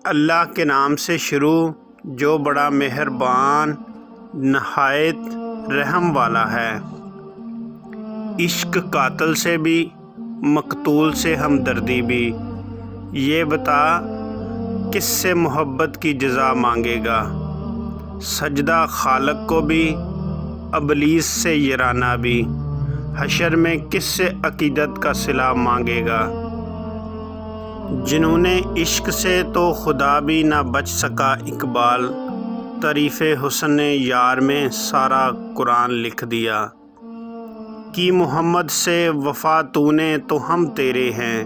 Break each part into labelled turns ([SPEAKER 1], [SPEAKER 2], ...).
[SPEAKER 1] اللہ کے نام سے شروع جو بڑا مہربان نہایت رحم والا ہے۔ عشق قاتل سے بھی، مقتول سے ہمدردی بھی۔ یہ بتا کس سے محبت کی جزا مانگے گا؟ سجدہ خالق کو بھی، ابلیس سے یرانہ بھی۔ حشر میں کس سے عقیدت کا صلہ مانگے گا؟ جنون عشق سے تو خدا بھی نہ بچ سکا اقبال۔ تعریف حسن یار میں سارا قرآن لکھ دیا۔ کی محمد سے وفا تو نے تو ہم تیرے ہیں،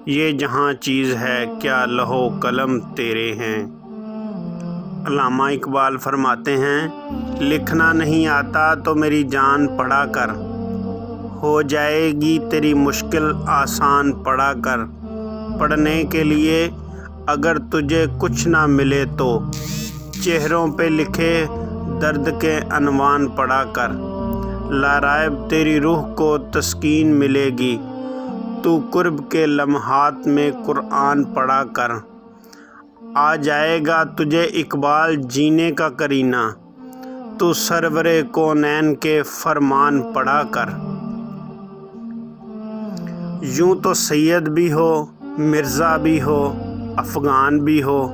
[SPEAKER 1] یہ جہاں چیز ہے کیا لوح قلم تیرے ہیں۔ علامہ اقبال فرماتے ہیں، لکھنا نہیں آتا تو میری جان پڑھا کر، ہو جائے گی تیری مشکل آسان پڑھا کر۔ پڑھنے کے لیے اگر تجھے کچھ نہ ملے تو چہروں پہ لکھے درد کے عنوان پڑھا کر۔ لارائب تیری روح کو تسکین ملے گی، تو قرب کے لمحات میں قرآن پڑھا کر۔ آ جائے گا تجھے اقبال جینے کا کرینہ، تو سرور کونین کے فرمان پڑھا کر۔ یوں تو سید بھی ہو، مرزا بھی ہو، افغان بھی ہو،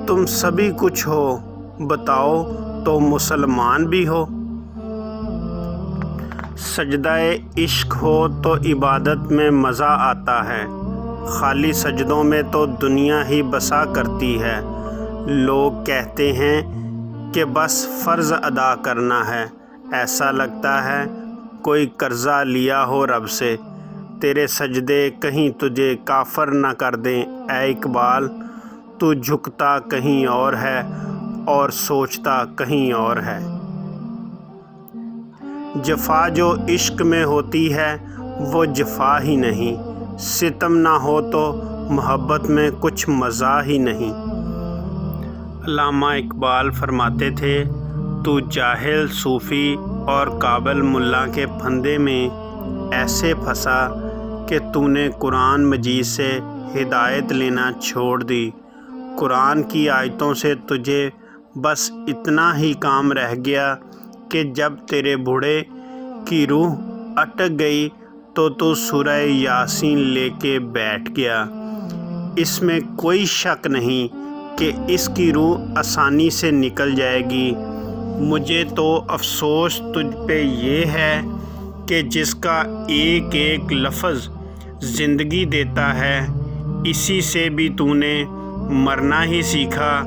[SPEAKER 1] تم سبھی کچھ ہو، بتاؤ تو مسلمان بھی ہو۔ سجدہ عشق ہو تو عبادت میں مزہ آتا ہے، خالی سجدوں میں تو دنیا ہی بسا کرتی ہے۔ لوگ کہتے ہیں کہ بس فرض ادا کرنا ہے، ایسا لگتا ہے کوئی قرضہ لیا ہو رب سے۔ تیرے سجدے کہیں تجھے کافر نہ کر دیں اے اقبال، تو جھکتا کہیں اور ہے اور سوچتا کہیں اور ہے۔ جفا جو عشق میں ہوتی ہے وہ جفا ہی نہیں، ستم نہ ہو تو محبت میں کچھ مزہ ہی نہیں۔ علامہ اقبال فرماتے تھے، تو جاہل صوفی اور قابل ملا کے پھندے میں ایسے پھنسا کہ تو نے قرآن مجید سے ہدایت لینا چھوڑ دی۔ قرآن کی آیتوں سے تجھے بس اتنا ہی کام رہ گیا کہ جب تیرے بوڑھے کی روح اٹک گئی تو سورہ یاسین لے کے بیٹھ گیا۔ اس میں کوئی شک نہیں کہ اس کی روح آسانی سے نکل جائے گی۔ مجھے تو افسوس تجھ پہ یہ ہے کہ جس کا ایک ایک لفظ زندگی دیتا ہے، اسی سے بھی تو نے مرنا ہی سیکھا۔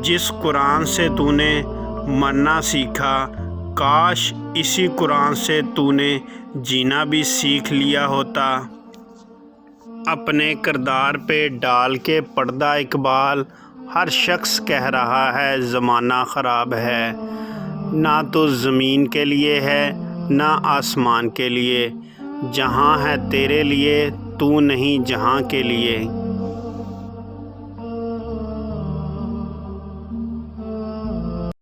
[SPEAKER 1] جس قرآن سے تو نے مرنا سیکھا، کاش اسی قرآن سے تو نے جینا بھی سیکھ لیا ہوتا۔ اپنے کردار پہ ڈال کے پردہ اقبال، ہر شخص کہہ رہا ہے زمانہ خراب ہے، نہ تو زمین کے لیے ہے نہ آسمان کے لیے، جہاں ہے تیرے لیے تو نہیں جہاں کے لیے۔